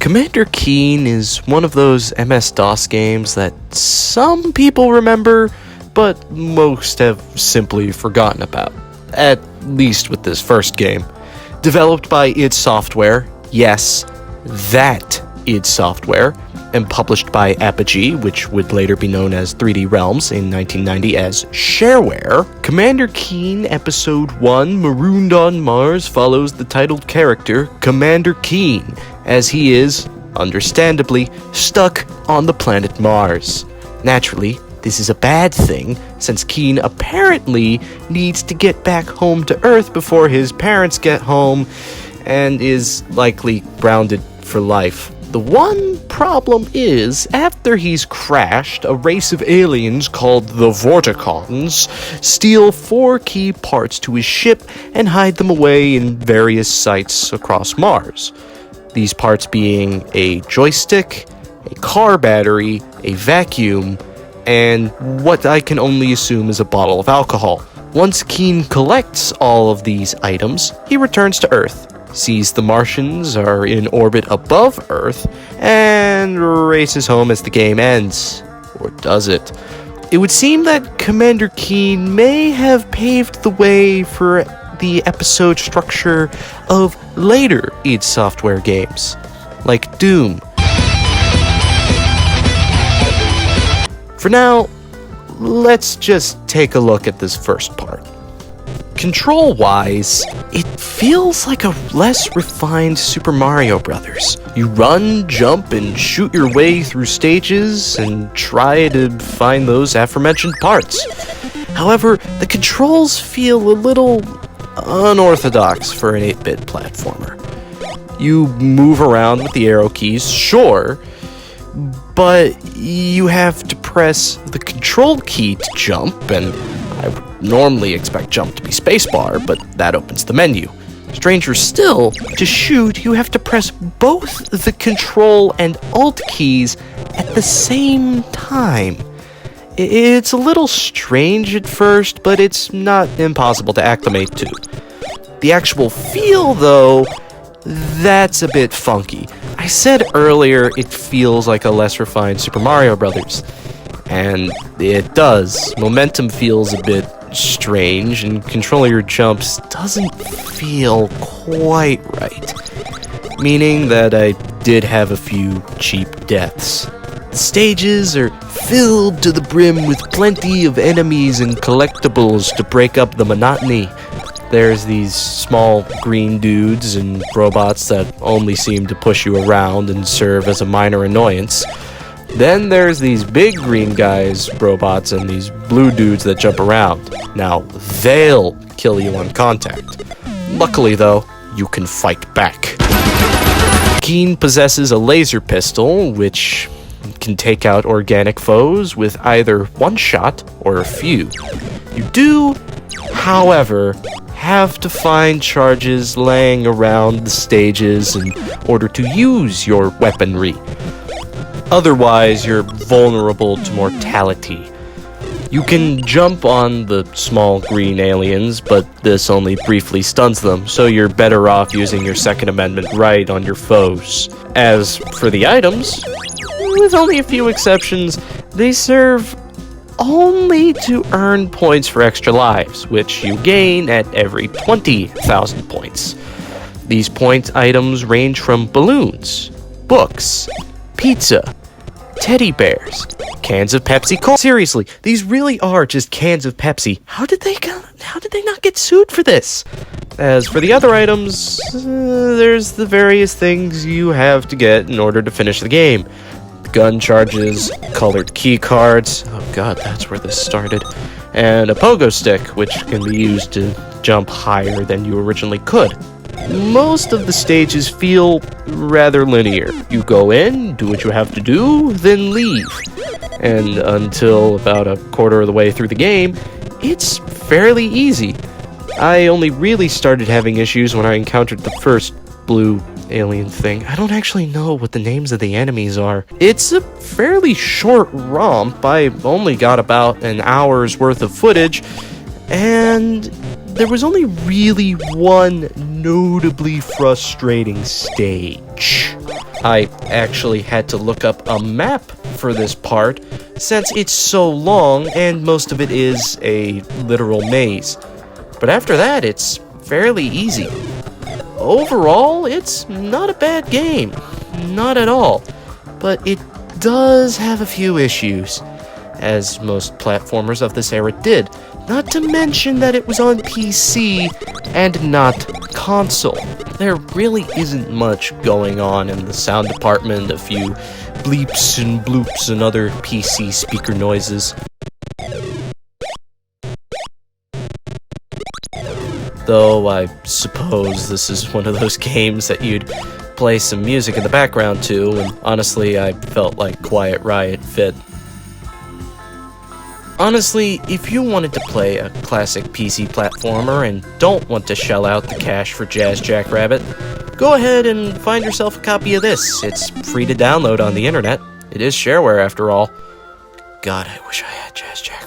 Commander Keen is one of those MS-DOS games that some people remember, but most have simply forgotten about. At least with this first game. Developed by id Software, yes, that id Software, and published by Apogee, which would later be known as 3D Realms in 1990 as Shareware, Commander Keen Episode 1, Marooned on Mars, follows the titled character, Commander Keen, as he is, understandably, stuck on the planet Mars. Naturally, this is a bad thing, since Keen apparently needs to get back home to Earth before his parents get home, and is likely grounded for life. The one problem is, after he's crashed, a race of aliens called the Vorticons steal 4 key parts to his ship and hide them away in various sites across Mars. These parts being a joystick, a car battery, a vacuum, and what I can only assume is a bottle of alcohol. Once Keen collects all of these items, he returns to Earth, sees the Martians are in orbit above Earth, and races home as the game ends. Or does it? It would seem that Commander Keen may have paved the way for the episode structure of later id Software games, like Doom. For now, let's just take a look at this first part. Control-wise, it feels like a less refined Super Mario Bros. You run, jump, and shoot your way through stages and try to find those aforementioned parts. However, the controls feel a little unorthodox for an 8-bit platformer. You move around with the arrow keys, sure, but you have to press the control key to jump, and I would normally expect jump to be spacebar, but that opens the menu. Stranger still, to shoot, you have to press both the control and alt keys at the same time. It's a little strange at first, but it's not impossible to acclimate to. The actual feel, though, that's a bit funky. I said earlier it feels like a less refined Super Mario Bros. And it does. Momentum feels a bit strange, and controlling your jumps doesn't feel quite right. Meaning that I did have a few cheap deaths. The stages are filled to the brim with plenty of enemies and collectibles to break up the monotony. There's these small green dudes and robots that only seem to push you around and serve as a minor annoyance. Then there's these big green guys, robots, and these blue dudes that jump around. Now, they'll kill you on contact. Luckily, though, you can fight back. Keen possesses a laser pistol, which can take out organic foes with either one shot or a few. You do, however, have to find charges laying around the stages in order to use your weaponry. Otherwise, you're vulnerable to mortality. You can jump on the small green aliens, but this only briefly stuns them, so you're better off using your Second Amendment right on your foes. As for the items, with only a few exceptions, they serve only to earn points for extra lives, which you gain at every 20,000 points. These point items range from balloons, books, pizza, teddy bears, cans of Pepsi Cola. Seriously, these really are just cans of Pepsi. How did they not get sued for this? As for the other items, there's the various things you have to get in order to finish the game. Gun charges, colored key cards, oh god, that's where this started, and a pogo stick, which can be used to jump higher than you originally could. Most of the stages feel rather linear. You go in, do what you have to do, then leave. And until about a quarter of the way through the game, it's fairly easy. I only really started having issues when I encountered the first blue alien thing. I don't actually know what the names of the enemies are. It's a fairly short romp. I only got about an hour's worth of footage, and there was only really one notably frustrating stage. I actually had to look up a map for this part, since it's so long and most of it is a literal maze. But after that, it's fairly easy. Overall, it's not a bad game. Not at all. But it does have a few issues, as most platformers of this era did. Not to mention that it was on PC and not console. There really isn't much going on in the sound department, a few bleeps and bloops and other PC speaker noises. Though I suppose this is one of those games that you'd play some music in the background to, and honestly I felt like Quiet Riot fit. Honestly, if you wanted to play a classic PC platformer and don't want to shell out the cash for Jazz Jackrabbit, go ahead and find yourself a copy of this. It's free to download on the internet. It is shareware after all. God, I wish I had Jazz Jackrabbit.